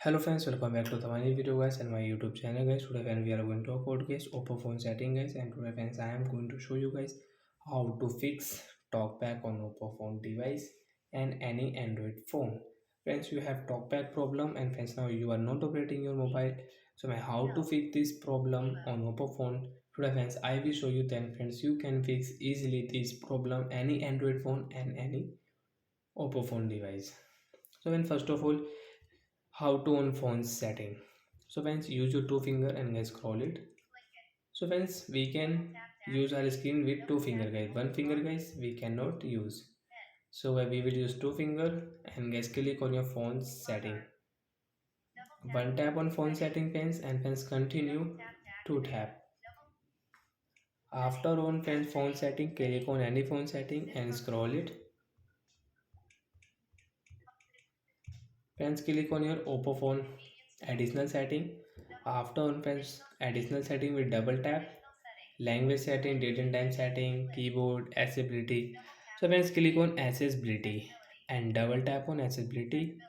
Hello friends, welcome back to the my new video guys and my YouTube channel guys. Today when we are going to talk about guys Oppo phone setting guys, and today friends I am going to show you guys how to fix talkback on Oppo phone device and any Android phone. Friends, you have talkback problem and friends now you are not operating your mobile. So how to fix this problem on Oppo phone. Today friends I will show you, then friends you can fix easily this problem any Android phone and any Oppo phone device. So when first of all, how to on phone setting. So friends, use your two finger and guys scroll it. So friends, we can use our screen with two finger guys. One finger guys we cannot use. So we will use two finger and guys click on your phone setting. One tap on phone setting friends and friends continue to tap. After on friends phone setting, click on any phone setting and scroll it. Friends, click on your Oppo phone additional setting. After on friends additional setting with double tap. Language setting, date and time setting, keyboard, accessibility. So friends, click on accessibility and double tap on accessibility.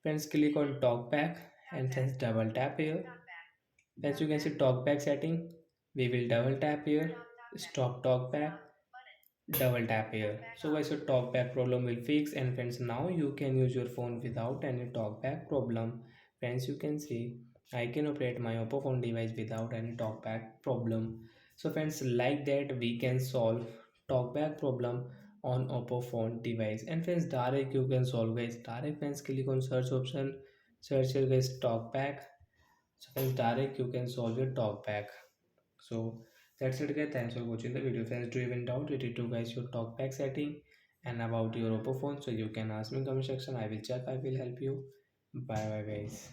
Friends, click on talkback and friends double tap here. Friends, you can see talkback setting. We will double tap here. Stop talkback. Double tap here. So guys, your talkback problem will fix, and friends now you can use your phone without any talkback problem. Friends, you can see I can operate my Oppo phone device without any talkback problem. So friends, like that we can solve talkback problem on Oppo phone device. And friends, direct you can solve guys. Direct friends, click on search option, search here guys talkback. So friends, direct you can solve your talkback. So that's it guys, thanks for watching the video. Friends, do you even doubt it to guys your talkback setting and about your Oppo phone, so you can ask me in comment section. I will check, I will help you. Bye bye guys.